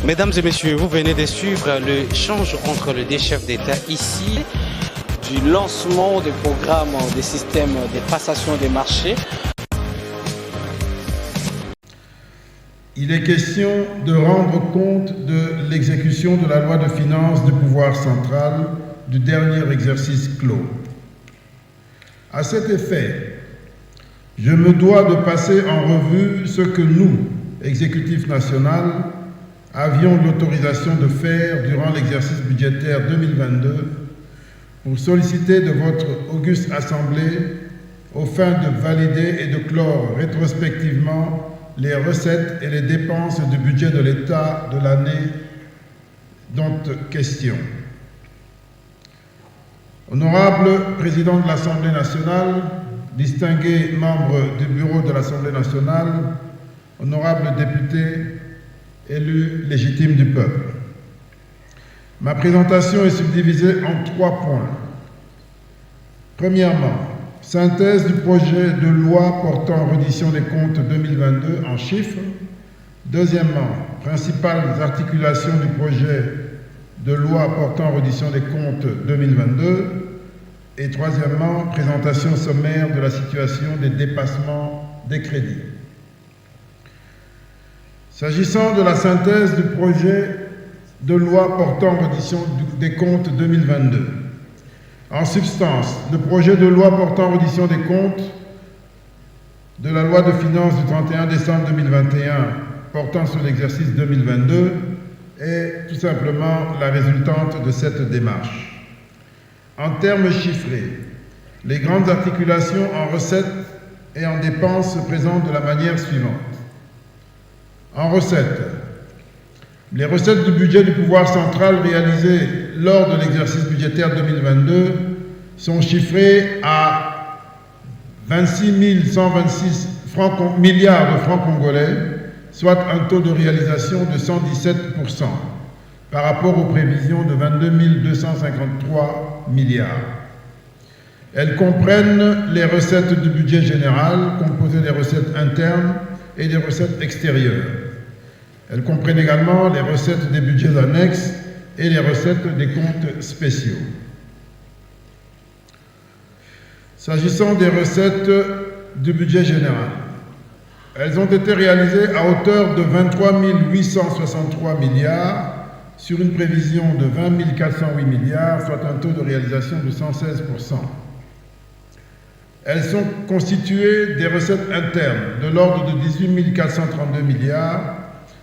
Mesdames et messieurs, vous venez de suivre l'échange entre les deux chefs d'État ici. Du lancement des programmes des systèmes de passation des marchés. Il est question de rendre compte de l'exécution de la loi de finances du pouvoir central du dernier exercice clos. À cet effet, je me dois de passer en revue ce que nous, exécutif national, avions l'autorisation de faire durant l'exercice budgétaire 2022 pour solliciter de votre auguste Assemblée aux fins de valider et de clore rétrospectivement les recettes et les dépenses du budget de l'État de l'année dont question. Honorable Président de l'Assemblée nationale, distingués membres du bureau de l'Assemblée nationale, honorables députés, élus légitimes du peuple. Ma présentation est subdivisée en 3 points. Premièrement, synthèse du projet de loi portant reddition des comptes 2022 en chiffres. Deuxièmement, principales articulations du projet de loi portant reddition des comptes 2022. Et troisièmement, présentation sommaire de la situation des dépassements des crédits. S'agissant de la synthèse du projet de loi portant reddition des comptes 2022, en substance, le projet de loi portant reddition des comptes de la loi de finances du 31 décembre 2021 portant sur l'exercice 2022 est tout simplement la résultante de cette démarche. En termes chiffrés, les grandes articulations en recettes et en dépenses se présentent de la manière suivante. En recettes, les recettes du budget du pouvoir central réalisées lors de l'exercice budgétaire 2022 sont chiffrées à 26 126 milliards de francs congolais, soit un taux de réalisation de 117% par rapport aux prévisions de 22 253 milliards. Elles comprennent les recettes du budget général, composées des recettes internes et des recettes extérieures. Elles comprennent également les recettes des budgets annexes et les recettes des comptes spéciaux. S'agissant des recettes du budget général, elles ont été réalisées à hauteur de 23 863 milliards sur une prévision de 20 408 milliards, soit un taux de réalisation de 116%. Elles sont constituées des recettes internes de l'ordre de 18 432 milliards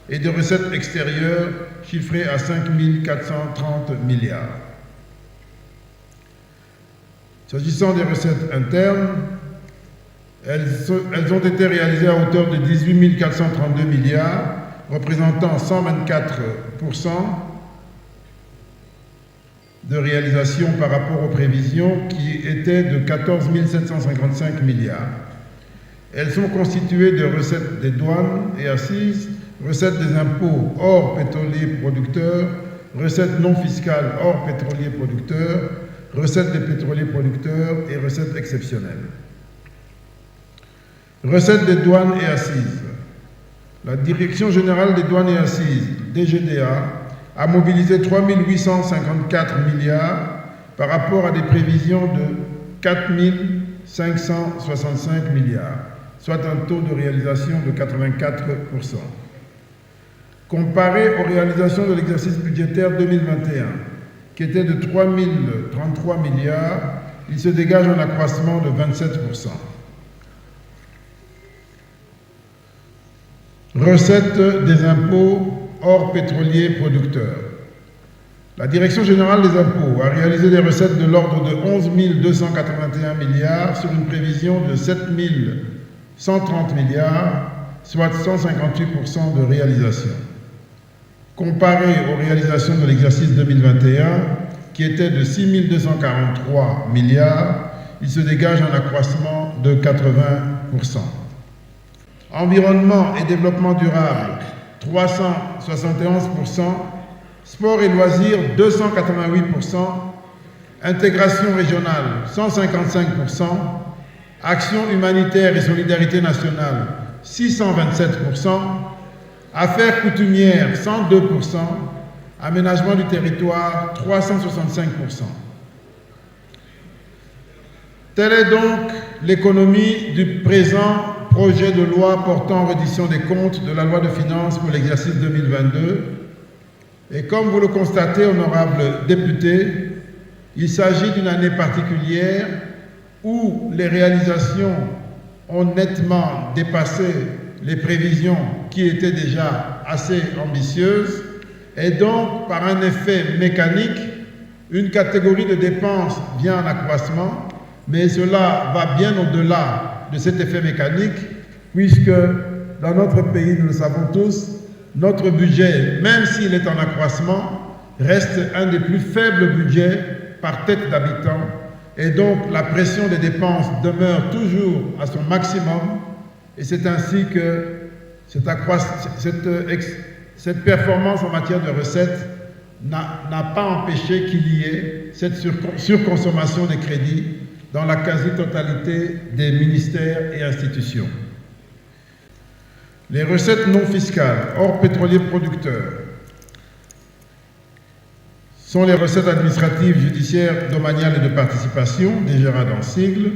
et des recettes extérieures chiffrées à 5 430 milliards. S'agissant des recettes internes, elles ont été réalisées à hauteur de 18 432 milliards, représentant 124% de réalisation par rapport aux prévisions qui étaient de 14 755 milliards. Elles sont constituées de recettes des douanes et assises, recettes des impôts hors pétroliers producteurs, recettes non fiscales hors pétroliers producteurs, recettes des pétroliers producteurs et recettes exceptionnelles. Recettes des douanes et assises. La Direction générale des douanes et assises, DGDA, a mobilisé 3 854 milliards par rapport à des prévisions de 4 565 milliards, soit un taux de réalisation de 84%. Comparé aux réalisations de l'exercice budgétaire 2021, qui était de 3 033 milliards, il se dégage un accroissement de 27%. Recettes des impôts hors pétroliers producteurs. La Direction générale des impôts a réalisé des recettes de l'ordre de 11 281 milliards sur une prévision de 7 130 milliards, soit 158% de réalisation. Comparé aux réalisations de l'exercice 2021, qui était de 6 243 milliards, il se dégage un accroissement de 80%. Environnement et développement durable, 371%, sport et loisirs, 288%, intégration régionale, 155%, action humanitaire et solidarité nationale, 627%, Affaires coutumières, 102%. Aménagement du territoire, 365%. Telle est donc l'économie du présent projet de loi portant reddition des comptes de la loi de finances pour l'exercice 2022. Et comme vous le constatez, honorables députés, il s'agit d'une année particulière où les réalisations ont nettement dépassé les prévisions qui étaient déjà assez ambitieuses, et donc par un effet mécanique, une catégorie de dépenses vient en accroissement, mais cela va bien au-delà de cet effet mécanique, puisque dans notre pays, nous le savons tous, notre budget, même s'il est en accroissement, reste un des plus faibles budgets par tête d'habitant, et donc la pression des dépenses demeure toujours à son maximum, et c'est ainsi que cette performance en matière de recettes n'a pas empêché qu'il y ait cette surconsommation des crédits dans la quasi-totalité des ministères et institutions. Les recettes non fiscales, hors pétroliers producteurs, sont les recettes administratives, judiciaires, domaniales et de participation, DGRAD en sigle.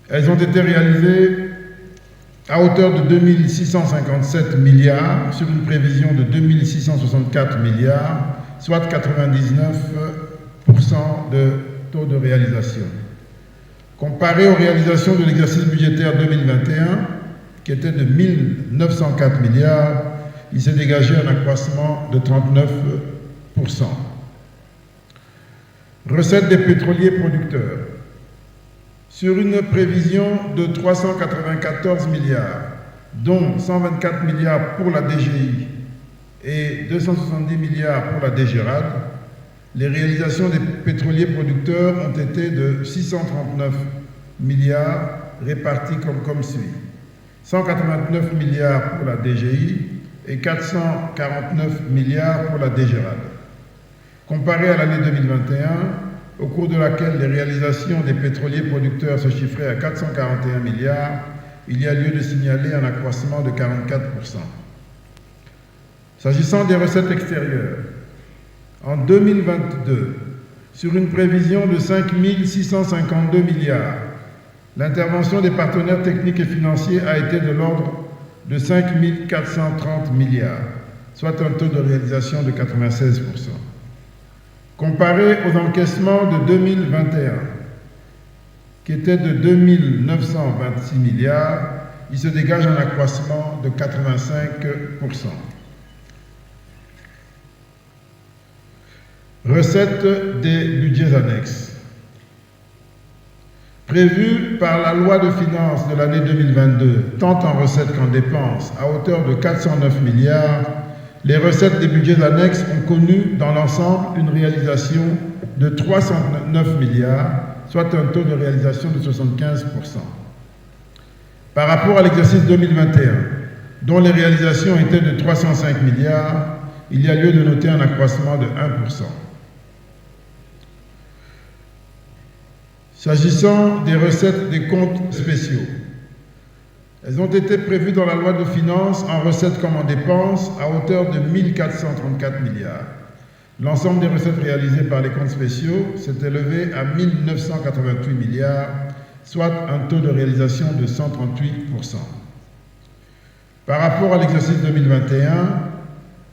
Elles ont été réalisées à hauteur de 2 657 milliards sur une prévision de 2 664 milliards, soit 99% de taux de réalisation. Comparé aux réalisations de l'exercice budgétaire 2021, qui était de 1 904 milliards, il s'est dégagé un accroissement de 39%. Recettes des pétroliers producteurs. Sur une prévision de 394 milliards, dont 124 milliards pour la DGI et 270 milliards pour la DGRAD, les réalisations des pétroliers producteurs ont été de 639 milliards répartis comme suit. 189 milliards pour la DGI et 449 milliards pour la DGRAD. Comparé à l'année 2021, au cours de laquelle les réalisations des pétroliers producteurs se chiffraient à 441 milliards, il y a lieu de signaler un accroissement de 44%. S'agissant des recettes extérieures, en 2022, sur une prévision de 5 652 milliards, l'intervention des partenaires techniques et financiers a été de l'ordre de 5 430 milliards, soit un taux de réalisation de 96%. Comparé aux encaissements de 2021, qui étaient de 2 926 milliards, il se dégage un accroissement de 85%. Recettes des budgets annexes. Prévues par la loi de finances de l'année 2022, tant en recettes qu'en dépenses, à hauteur de 409 milliards, les recettes des budgets annexes ont connu dans l'ensemble une réalisation de 309 milliards, soit un taux de réalisation de 75%. Par rapport à l'exercice 2021, dont les réalisations étaient de 305 milliards, il y a lieu de noter un accroissement de 1%. S'agissant des recettes des comptes spéciaux, elles ont été prévues dans la loi de finances en recettes comme en dépenses à hauteur de 1 434 milliards. L'ensemble des recettes réalisées par les comptes spéciaux s'est élevé à 1 988 milliards, soit un taux de réalisation de 138%. Par rapport à l'exercice 2021,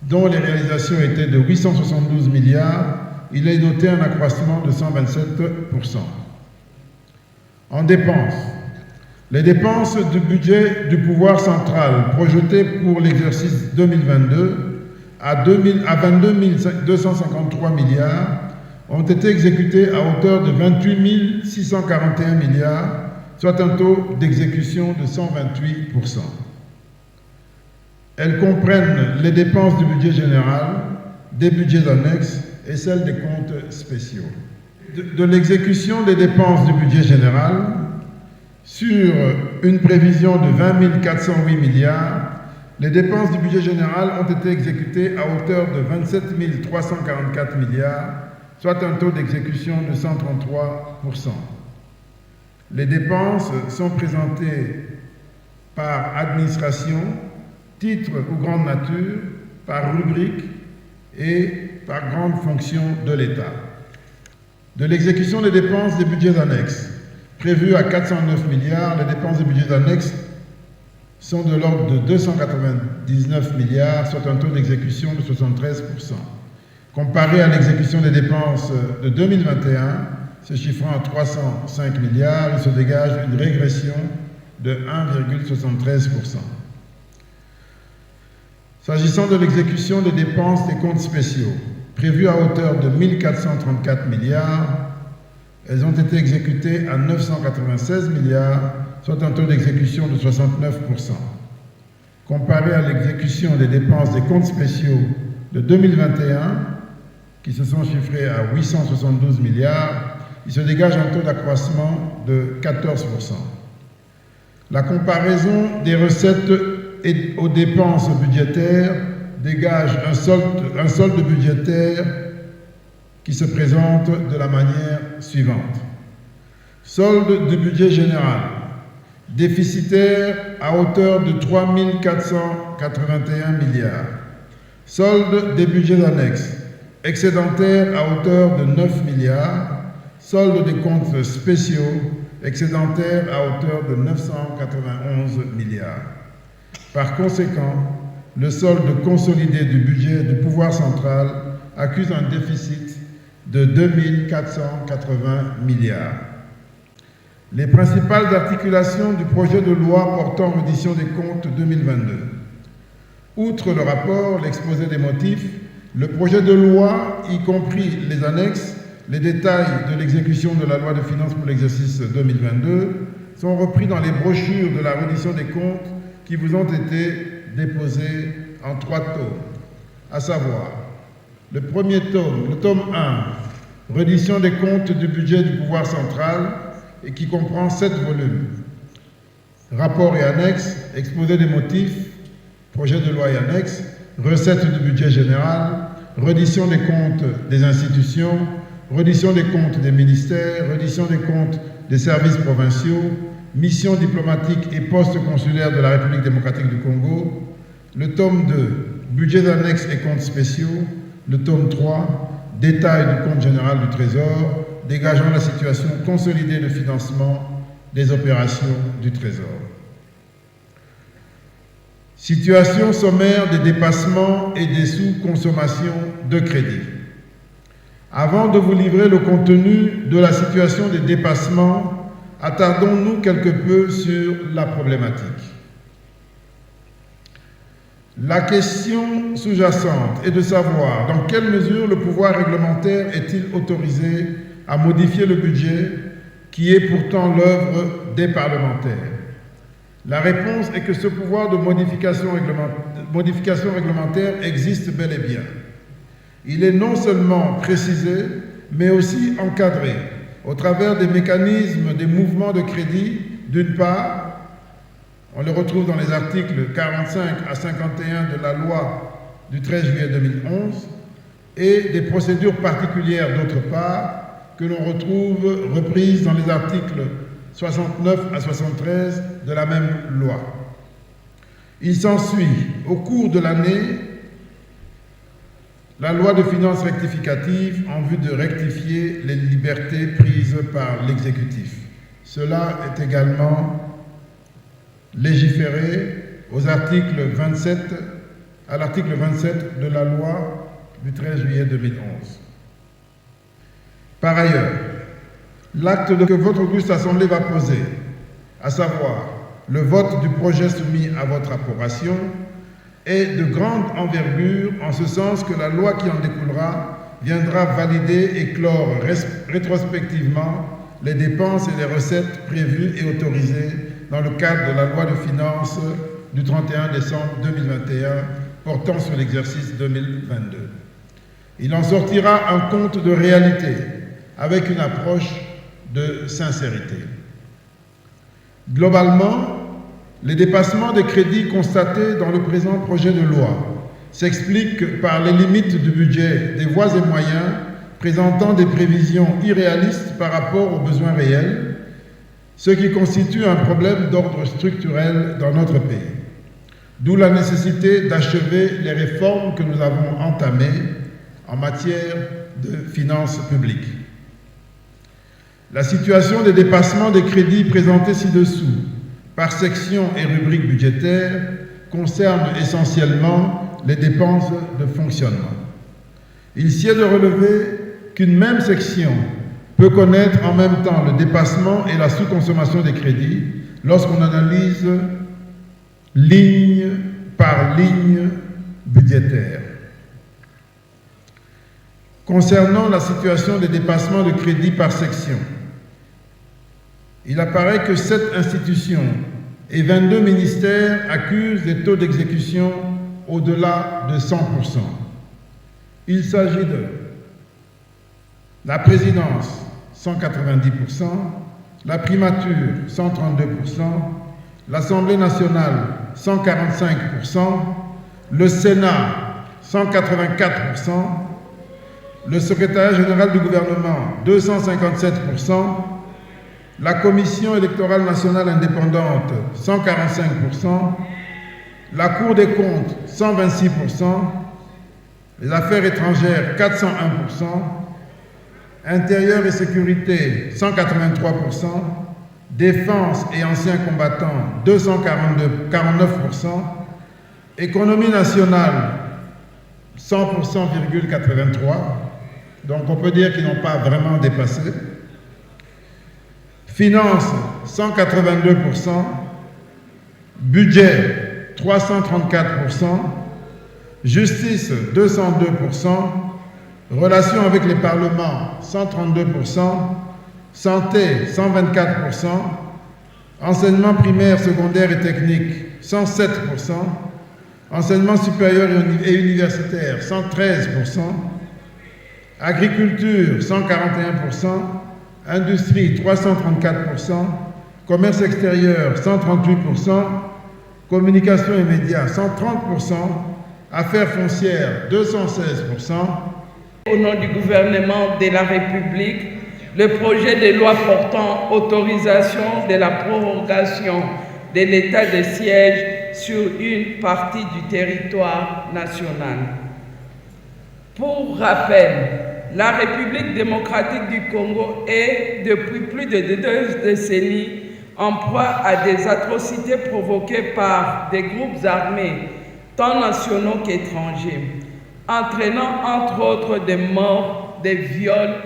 dont les réalisations étaient de 872 milliards, il est noté un accroissement de 127%. En dépenses, les dépenses du budget du pouvoir central projetées pour l'exercice 2022 à 22 253 milliards ont été exécutées à hauteur de 28 641 milliards, soit un taux d'exécution de 128%. Elles comprennent les dépenses du budget général, des budgets annexes et celles des comptes spéciaux. De l'exécution des dépenses du budget général, sur une prévision de 20 408 milliards, les dépenses du budget général ont été exécutées à hauteur de 27 344 milliards, soit un taux d'exécution de 133%. Les dépenses sont présentées par administration titre ou grande nature, par rubrique et par grande fonction de l'État. De l'exécution des dépenses des budgets annexes, prévues à 409 milliards, les dépenses des budgets annexes sont de l'ordre de 299 milliards, soit un taux d'exécution de 73%. Comparé à l'exécution des dépenses de 2021, se chiffrant à 305 milliards, il se dégage une régression de 1,73%. S'agissant de l'exécution des dépenses des comptes spéciaux, prévues à hauteur de 1 434 milliards, elles ont été exécutées à 996 milliards, soit un taux d'exécution de 69%. Comparé à l'exécution des dépenses des comptes spéciaux de 2021, qui se sont chiffrés à 872 milliards, il se dégage un taux d'accroissement de 14%. La comparaison des recettes et aux dépenses budgétaires dégage un solde budgétaire qui se présente de la manière suivante. Solde du budget général, déficitaire à hauteur de 3 481 milliards. Solde des budgets annexes, excédentaire à hauteur de 9 milliards. Solde des comptes spéciaux, excédentaire à hauteur de 991 milliards. Par conséquent, le solde consolidé du budget du pouvoir central accuse un déficit de 2 480 milliards. Les principales articulations du projet de loi portant reddition des comptes 2022. Outre le rapport, l'exposé des motifs, le projet de loi, y compris les annexes, les détails de l'exécution de la loi de finances pour l'exercice 2022, sont repris dans les brochures de la reddition des comptes qui vous ont été déposés en 3 tomes, à savoir le premier tome, le tome 1, reddition des comptes du budget du pouvoir central, et qui comprend 7 volumes. Rapport et annexes, exposé des motifs, projet de loi et annexes, recettes du budget général, reddition des comptes des institutions, reddition des comptes des ministères, reddition des comptes des services provinciaux, mission diplomatique et poste consulaire de la République démocratique du Congo, le tome 2, budget annexes et comptes spéciaux, le tome 3, détail du compte général du Trésor, dégageant la situation consolidée de financement des opérations du Trésor. Situation sommaire des dépassements et des sous-consommations de crédit. Avant de vous livrer le contenu de la situation des dépassements, attardons-nous quelque peu sur la problématique. La question sous-jacente est de savoir dans quelle mesure le pouvoir réglementaire est-il autorisé à modifier le budget qui est pourtant l'œuvre des parlementaires. La réponse est que ce pouvoir de modification réglementaire existe bel et bien. Il est non seulement précisé, mais aussi encadré au travers des mécanismes des mouvements de crédit, d'une part, on le retrouve dans les articles 45 à 51 de la loi du 13 juillet 2011, et des procédures particulières d'autre part, que l'on retrouve reprises dans les articles 69 à 73 de la même loi. Il s'ensuit, au cours de l'année, la loi de finances rectificative en vue de rectifier les libertés prises par l'exécutif. Cela est également légiféré à l'article 27 de la loi du 13 juillet 2011. Par ailleurs, l'acte que votre auguste Assemblée va poser, à savoir le vote du projet soumis à votre approbation, est de grande envergure en ce sens que la loi qui en découlera viendra valider et clore rétrospectivement les dépenses et les recettes prévues et autorisées dans le cadre de la loi de finances du 31 décembre 2021 portant sur l'exercice 2022. Il en sortira un compte de réalité avec une approche de sincérité. Globalement, les dépassements des crédits constatés dans le présent projet de loi s'expliquent par les limites du budget des voies et moyens présentant des prévisions irréalistes par rapport aux besoins réels, ce qui constitue un problème d'ordre structurel dans notre pays. d'où la nécessité d'achever les réformes que nous avons entamées en matière de finances publiques. La situation des dépassements des crédits présentés ci-dessous par section et rubrique budgétaire concerne essentiellement les dépenses de fonctionnement. Il sied de relever qu'une même section peut connaître en même temps le dépassement et la sous-consommation des crédits lorsqu'on analyse ligne par ligne budgétaire. Concernant la situation des dépassements de crédits par section, il apparaît que 7 institutions et 22 ministères accusent des taux d'exécution au-delà de 100%. Il s'agit de la présidence, 190%, la primature, 132%, l'Assemblée nationale, 145%, le Sénat, 184%, le secrétariat général du gouvernement, 257%, la Commission électorale nationale indépendante, 145%, la Cour des comptes, 126%, les affaires étrangères, 401%, intérieur et sécurité, 183%, défense et anciens combattants, 249%, économie nationale, 100,83%, donc on peut dire qu'ils n'ont pas vraiment dépassé. Finances, 182%, budget, 334%, justice, 202%, relations avec les parlements, 132%, santé, 124%, enseignement primaire, secondaire et technique, 107%, enseignement supérieur et universitaire, 113%, agriculture, 141%, industrie, 334%, commerce extérieur, 138%, communication et médias, 130%, affaires foncières, 216%. Au nom du gouvernement de la République, le projet de loi portant autorisation de la prorogation de l'état de siège sur une partie du territoire national. Pour rappel, la République démocratique du Congo est, depuis plus de 2 décennies, en proie à des atrocités provoquées par des groupes armés, tant nationaux qu'étrangers, entraînant entre autres des morts, des viols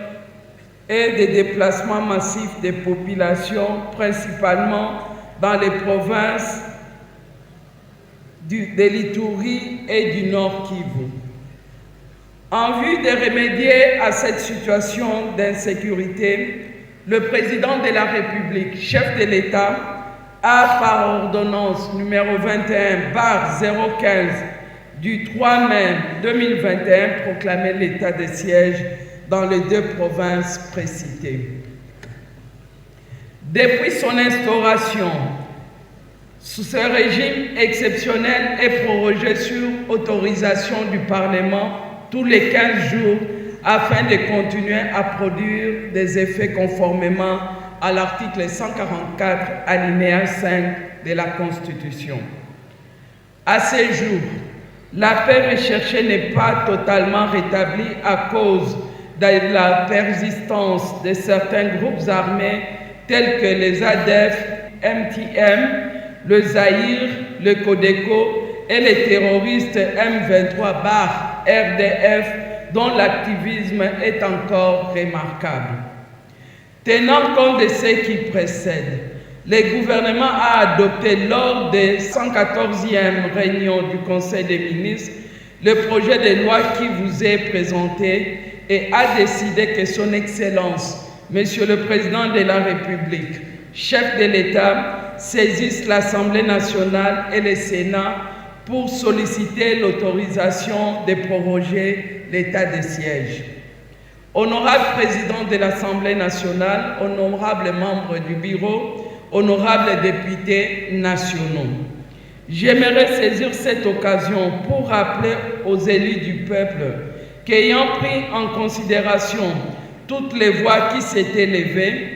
et des déplacements massifs des populations, principalement dans les provinces de l'Ituri et du Nord Kivu. En vue de remédier à cette situation d'insécurité, le président de la République, chef de l'État, a par ordonnance numéro 21/015 du 3 mai 2021 proclamé l'état de siège dans les 2 provinces précitées. Depuis son instauration, ce régime exceptionnel est prorogé sur autorisation du Parlement tous les 15 jours afin de continuer à produire des effets conformément à l'article 144, alinéa 5 de la Constitution. À ce jour, la paix recherchée n'est pas totalement rétablie à cause de la persistance de certains groupes armés tels que les ADF, MTM, le Zaïre, le Codeco et les terroristes M23/RDF dont l'activisme est encore remarquable. Tenant compte de ce qui précède, le gouvernement a adopté lors des 114e réunions du Conseil des ministres le projet de loi qui vous est présenté et a décidé que son Excellence, Monsieur le Président de la République, chef de l'État, saisisse l'Assemblée nationale et le Sénat pour solliciter l'autorisation de proroger l'état de siège. Honorable Président de l'Assemblée nationale, honorables membres du bureau, honorables députés nationaux, j'aimerais saisir cette occasion pour rappeler aux élus du peuple qu'ayant pris en considération toutes les voix qui s'étaient levées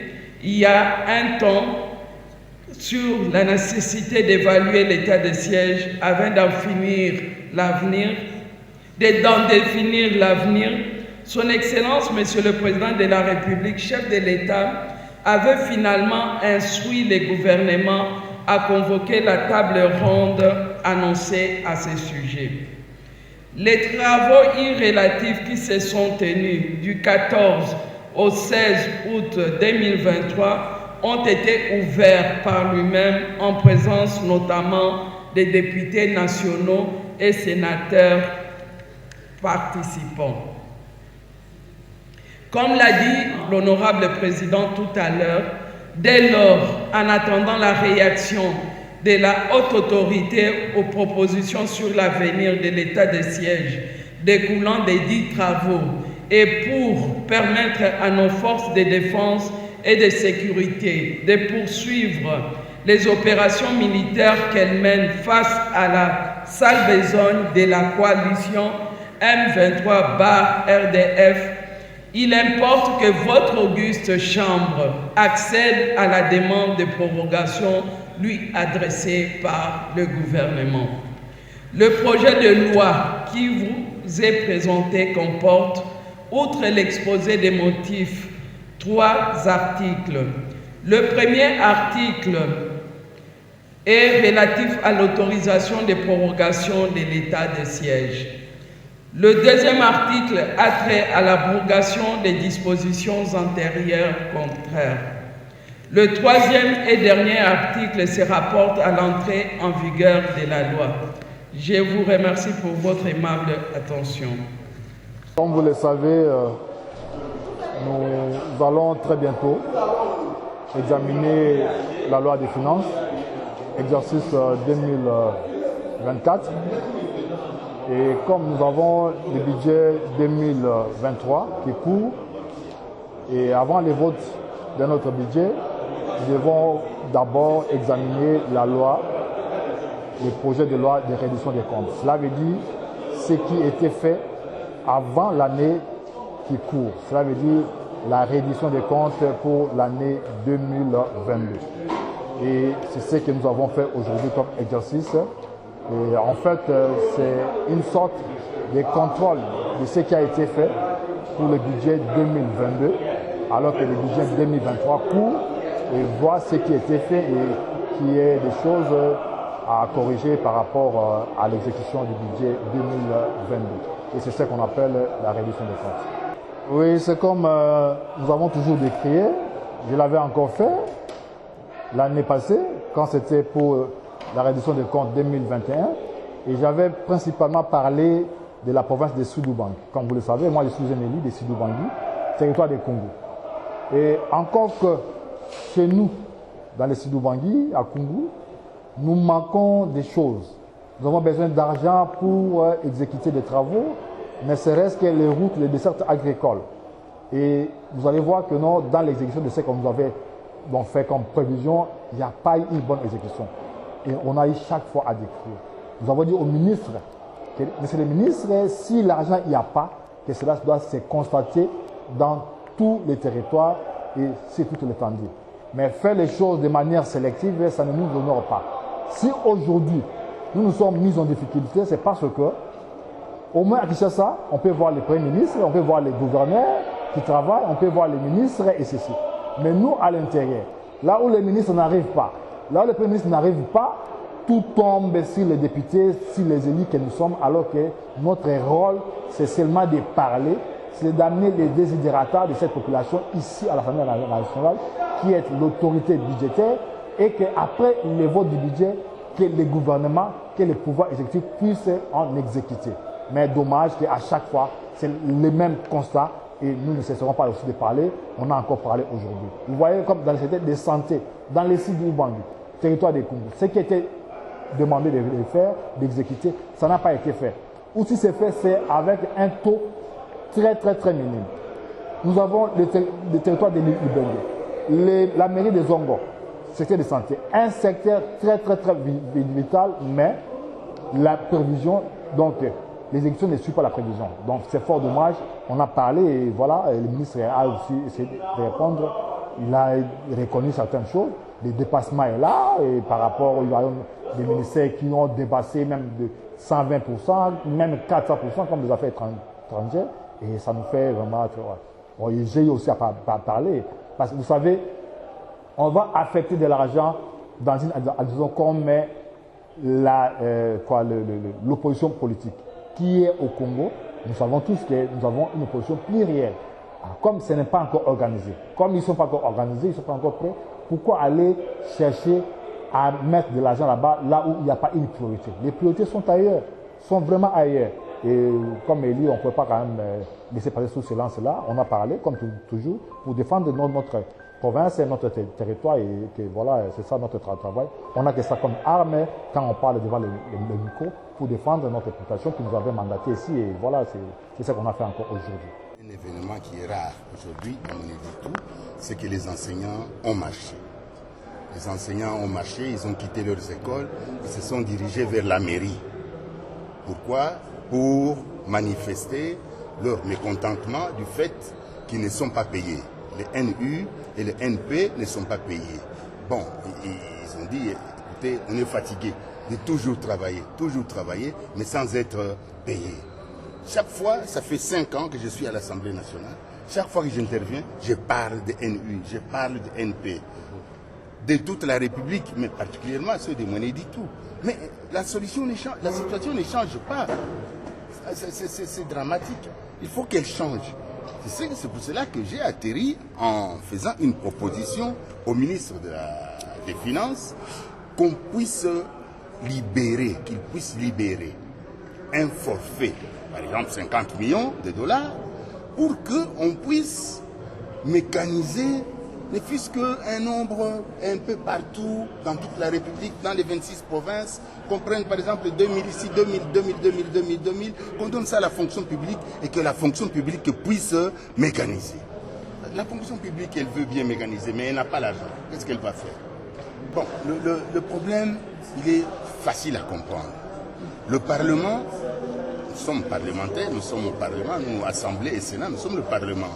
il y a un temps sur la nécessité d'évaluer l'état de siège afin d'en définir l'avenir, Son Excellence, Monsieur le Président de la République, chef de l'État, avait finalement instruit les gouvernements à convoquer la table ronde annoncée à ce sujet. Les travaux relatifs qui se sont tenus du 14 au 16 août 2023 ont été ouverts par lui-même en présence notamment des députés nationaux et sénateurs participants. Comme l'a dit l'honorable président tout à l'heure, dès lors, en attendant la réaction de la haute autorité aux propositions sur l'avenir de l'état de siège découlant des dits travaux et pour permettre à nos forces de défense et de sécurité de poursuivre les opérations militaires qu'elles mènent face à la sale besogne de la coalition M23/RDF, il importe que votre auguste chambre accède à la demande de prorogation lui adressée par le gouvernement. Le projet de loi qui vous est présenté comporte, outre l'exposé des motifs, 3 articles. Le premier article est relatif à l'autorisation de prorogation de l'état de siège. Le deuxième article a trait à l'abrogation des dispositions antérieures contraires. Le troisième et dernier article se rapporte à l'entrée en vigueur de la loi. Je vous remercie pour votre aimable attention. Comme vous le savez, nous allons très bientôt examiner la loi des finances, exercice 2024. Et comme nous avons le budget 2023 qui court, et avant le vote de notre budget, nous devons d'abord examiner la loi, le projet de loi de réduction des comptes. Cela veut dire ce qui était fait avant l'année qui court. Cela veut dire la réduction des comptes pour l'année 2022. Et c'est ce que nous avons fait aujourd'hui comme exercice. Et en fait, c'est une sorte de contrôle de ce qui a été fait pour le budget 2022, alors que le budget 2023 court et voit ce qui a été fait et qui est des choses à corriger par rapport à l'exécution du budget 2022. Et c'est ce qu'on appelle la réduction des comptes. Oui, c'est comme nous avons toujours décrié. Je l'avais encore fait l'année passée, quand c'était pour la réduction des comptes 2021, et j'avais principalement parlé de la province de Sud-Ubangi. Comme vous le savez, moi je suis un élu de Sud-Ubangi, territoire du Congo. Et encore que chez nous, dans le Sud-Ubangi, à Congo, nous manquons des choses. Nous avons besoin d'argent pour exécuter des travaux, ne serait-ce que les routes, les dessertes agricoles. Et vous allez voir que non, dans l'exécution de ce que nous avons fait comme prévision, il n'y a pas eu une bonne exécution. Et on a eu chaque fois à décrire. Nous avons dit au ministre, monsieur le ministre, si l'argent il n'y a pas, que cela doit se constater dans tous les territoires et sur toute l'étendue. Mais faire les choses de manière sélective, ça ne nous honore pas. Si aujourd'hui, nous nous sommes mis en difficulté, c'est parce que, au moins à Kinshasa, on peut voir les premiers ministres, on peut voir les gouverneurs qui travaillent, on peut voir les ministres et ceci. Mais nous, à l'intérieur, là où les ministres n'arrivent pas, là où les premiers ministres n'arrivent pas, tout tombe sur les députés, sur les élus que nous sommes, alors que notre rôle, c'est seulement de parler, c'est d'amener les désidératas de cette population ici à l'Assemblée nationale, qui est l'autorité budgétaire, et qu'après le vote du budget, que les gouvernements, que les pouvoirs exécutifs puissent en exécuter. Mais dommage qu'à chaque fois, c'est le même constat, et nous ne cesserons pas aussi de parler, on a encore parlé aujourd'hui. Vous voyez comme dans le secteur de santé, dans les sites d'Ubangi, territoire des Congo, ce qui était demandé de faire, d'exécuter, ça n'a pas été fait. Ou si c'est fait, c'est avec un taux très minime. Nous avons le territoire de l'Ubangi, la mairie de Zongo, secteur de santé, un secteur très vital, mais la prévision, donc l'exécution ne suit pas la prévision. Donc c'est fort dommage, on a parlé et voilà, le ministre a aussi essayé de répondre, il a reconnu certaines choses, le dépassement est là, et par rapport aux des ministères qui ont dépassé même de 120%, même 400% comme les affaires étrangères, et ça nous fait vraiment... Bon, j'ai aussi à parler, parce que vous savez, on va affecter de l'argent dans une... Disons qu'on met l'opposition politique qui est au Congo. Nous savons tous que nous avons une opposition plurielle. Alors, comme ce n'est pas encore organisé, comme ils ne sont pas encore organisés, ils ne sont pas encore prêts, pourquoi aller chercher à mettre de l'argent là-bas, là où il n'y a pas une priorité? Les priorités sont ailleurs, sont vraiment ailleurs. Et comme Élie, on ne peut pas quand même laisser passer sous silence-là. On a parlé, comme toujours, pour défendre notre province et notre territoire. Et que voilà, c'est ça notre travail. On a que ça comme arme quand on parle devant le micro pour défendre notre population qui nous avait mandaté ici. Et voilà, c'est ça qu'on a fait encore aujourd'hui. Un événement qui est rare aujourd'hui dans mon édito, c'est que les enseignants ont marché. Les enseignants ont marché, ils ont quitté leurs écoles, ils se sont dirigés vers la mairie. Pourquoi? Pour manifester leur mécontentement du fait qu'ils ne sont pas payés. Les NU et les NP ne sont pas payés. Bon, ils ont dit, écoutez, on est fatigué de toujours travailler, mais sans être payés. Chaque fois, ça fait 5 ans que je suis à l'Assemblée nationale, chaque fois que j'interviens, je parle de NU, je parle de NP, de toute la République, mais particulièrement ceux de mon édito. Mais la situation ne change pas. C'est dramatique. Il faut qu'elle change. C'est pour cela que j'ai atterri en faisant une proposition au ministre des Finances qu'on puisse libérer, qu'il puisse libérer un forfait, par exemple 50 millions de dollars, pour qu'on puisse mécaniser ne fût-ce qu'un nombre un peu partout dans toute la République, dans les 26 provinces, qu'on prenne par exemple 2000 ici, 2000, 2000, qu'on donne ça à la fonction publique et que la fonction publique puisse mécaniser. La fonction publique, elle veut bien mécaniser, mais elle n'a pas l'argent. Qu'est-ce qu'elle va faire? Bon, le problème, il est facile à comprendre. Le Parlement, nous sommes parlementaires, nous sommes au Parlement, nous, Assemblée et Sénat, nous sommes le Parlement.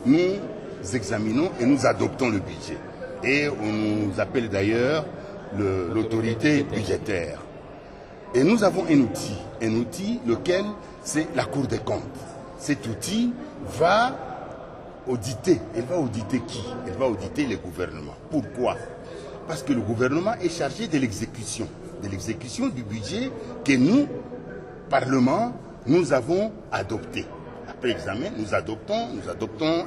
Nous examinons et nous adoptons le budget. Et on nous appelle d'ailleurs l'autorité budgétaire. Et nous avons un outil lequel c'est la Cour des comptes. Cet outil va auditer. Elle va auditer qui? Elle va auditer les gouvernements. Pourquoi? Parce que le gouvernement est chargé de l'exécution du budget que nous, Parlement, nous avons adopté. Après examen, nous adoptons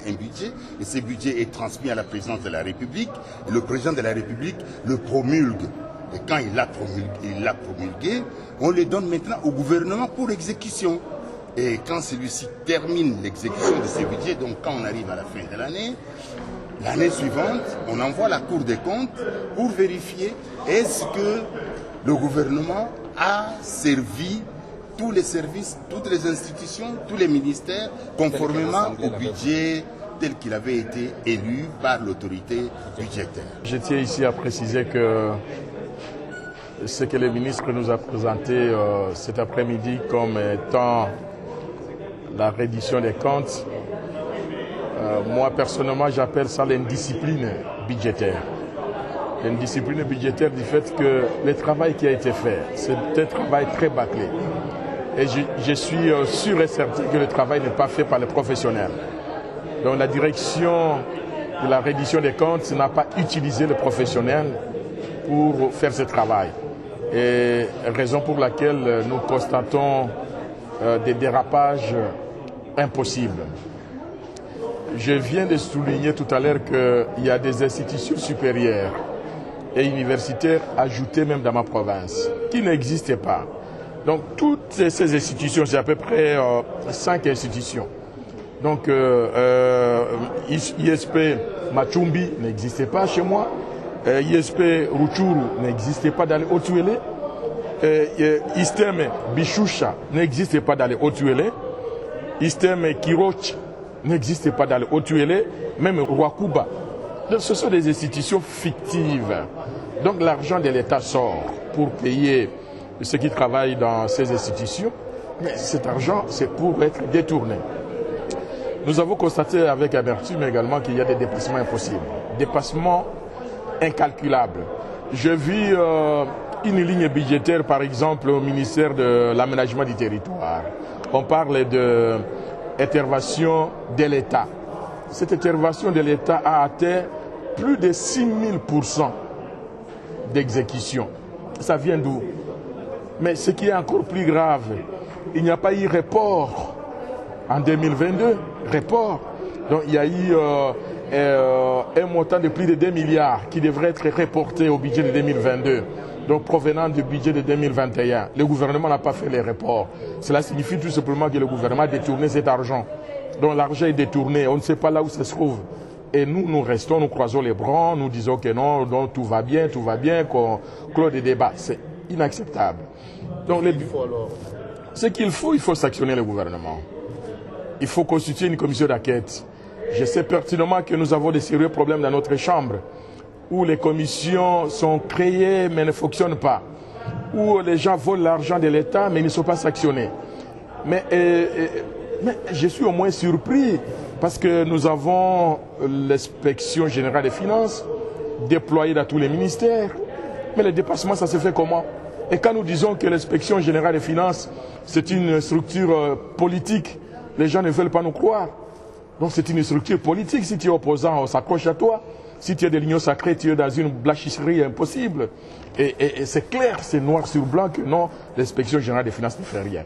un budget et ce budget est transmis à la présidence de la République et le président de la République le promulgue. Et quand il l'a promulgué, on le donne maintenant au gouvernement pour exécution. Et quand celui-ci termine l'exécution de ce budget, donc quand on arrive à la fin de l'année suivante, on envoie à la Cour des comptes pour vérifier est-ce que le gouvernement a servi tous les services, toutes les institutions, tous les ministères, conformément au budget tel qu'il avait été élu par l'autorité budgétaire. Je tiens ici à préciser que ce que le ministre nous a présenté cet après-midi comme étant la reddition des comptes, moi personnellement j'appelle ça l'indiscipline budgétaire. L'indiscipline budgétaire du fait que le travail qui a été fait, c'est un travail très bâclé. Et je suis sûr et certain que le travail n'est pas fait par les professionnels. Donc la direction de la reddition des comptes n'a pas utilisé les professionnels pour faire ce travail. Et raison pour laquelle nous constatons des dérapages impossibles. Je viens de souligner tout à l'heure qu'il y a des institutions supérieures et universitaires ajoutées même dans ma province qui n'existaient pas. Donc toutes ces institutions, c'est à peu près 5 institutions. Donc ISP Machumbi n'existait pas chez moi, ISP Ruchuru n'existait pas dans les Haut-Tuélé, ISTEM Bishusha n'existait pas dans les Haut-Tuélé, ISTEM Kiroch n'existait pas dans les Haut-Tuélé, même Rwakuba. Donc ce sont des institutions fictives. Donc l'argent de l'État sort pour payer ceux qui travaillent dans ces institutions, mais cet argent, c'est pour être détourné. Nous avons constaté avec amertume également qu'il y a des dépassements impossibles. Dépassements incalculable. Je vis une ligne budgétaire, par exemple, au ministère de l'Aménagement du Territoire. On parle d'intervention de l'État. Cette intervention de l'État a atteint plus de 6000% d'exécution. Ça vient d'où? Mais ce qui est encore plus grave, il n'y a pas eu report en 2022. Report. Donc il y a eu un montant de plus de 2 milliards qui devrait être reporté au budget de 2022. Donc provenant du budget de 2021. Le gouvernement n'a pas fait les reports. Cela signifie tout simplement que le gouvernement a détourné cet argent. Donc l'argent est détourné, on ne sait pas là où ça se trouve. Et nous restons, nous croisons les bras, nous disons que non, tout va bien, qu'on clôt des débats. C'est inacceptable. Donc ce qu'il faut, il faut sanctionner le gouvernement. Il faut constituer une commission d'enquête. Je sais pertinemment que nous avons des sérieux problèmes dans notre chambre, où les commissions sont créées mais ne fonctionnent pas, où les gens volent l'argent de l'État mais ils ne sont pas sanctionnés. Mais je suis au moins surpris parce que nous avons l'inspection générale des finances déployée dans tous les ministères. Mais le dépassement, ça se fait comment? Et quand nous disons que l'inspection générale des finances, c'est une structure politique, les gens ne veulent pas nous croire. Donc c'est une structure politique. Si tu es opposant, on s'accroche à toi. Si tu es de l'union sacrée, tu es dans une blanchisserie impossible. Et c'est clair, c'est noir sur blanc que non, l'inspection générale des finances ne fait rien.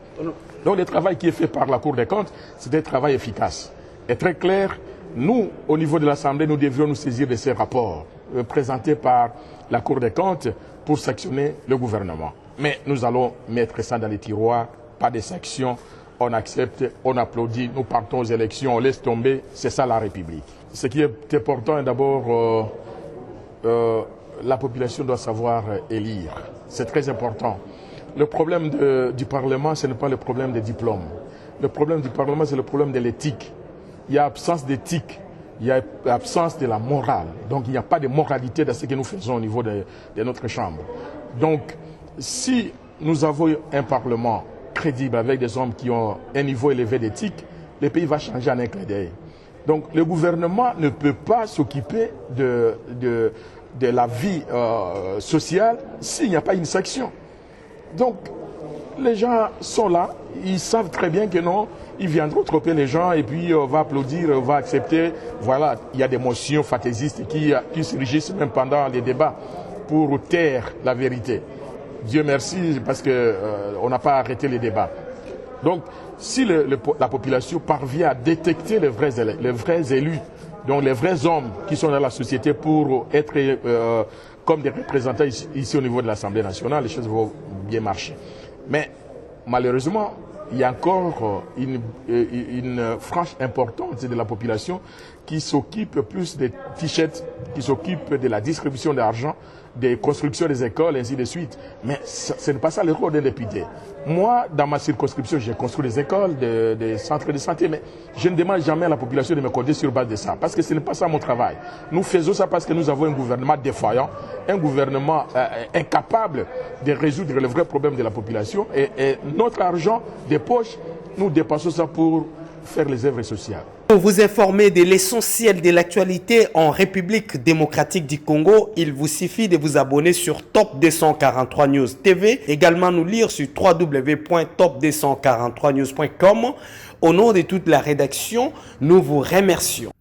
Donc le travail qui est fait par la Cour des comptes, c'est un travail efficace. Et très clair, nous, au niveau de l'Assemblée, nous devions nous saisir de ces rapports présentés par la Cour des comptes pour sanctionner le gouvernement. Mais nous allons mettre ça dans les tiroirs, pas de sanctions. On accepte, on applaudit, nous partons aux élections, on laisse tomber, c'est ça la République. Ce qui est important, d'abord, la population doit savoir élire. C'est très important. Le problème du Parlement, ce n'est pas le problème des diplômes. Le problème du Parlement, c'est le problème de l'éthique. Il y a absence d'éthique, il y a absence de la morale. Donc il n'y a pas de moralité dans ce que nous faisons au niveau de notre Chambre. Donc si nous avons un Parlement crédible avec des hommes qui ont un niveau élevé d'éthique, le pays va changer en un clin d'œil. Donc le gouvernement ne peut pas s'occuper de la vie sociale s'il n'y a pas une sanction. Donc les gens sont là, ils savent très bien que non, ils viendront tromper les gens et puis on va applaudir, on va accepter. Voilà, il y a des motions fantaisistes qui se régissent même pendant les débats pour taire la vérité. Dieu merci parce qu'on n'a pas arrêté les débats. Donc, si la population parvient à détecter les vrais élus, donc les vrais hommes qui sont dans la société pour être comme des représentants ici au niveau de l'Assemblée nationale, les choses vont bien marcher. Mais malheureusement, il y a encore une frange importante de la population qui s'occupe plus des t-shirts, qui s'occupe de la distribution d'argent, des constructions des écoles, ainsi de suite. Mais ce n'est pas ça le rôle d'un député. Moi, dans ma circonscription, j'ai construit des écoles, des centres de santé, mais je ne demande jamais à la population de me coder sur base de ça, parce que ce n'est pas ça mon travail. Nous faisons ça parce que nous avons un gouvernement défaillant, un gouvernement incapable de résoudre les vrais problèmes de la population, et notre argent des poches, nous dépassons ça pour faire les œuvres sociales. Pour vous informer de l'essentiel de l'actualité en République démocratique du Congo, il vous suffit de vous abonner sur Top 243 News TV, également nous lire sur www.top243news.com. Au nom de toute la rédaction, nous vous remercions.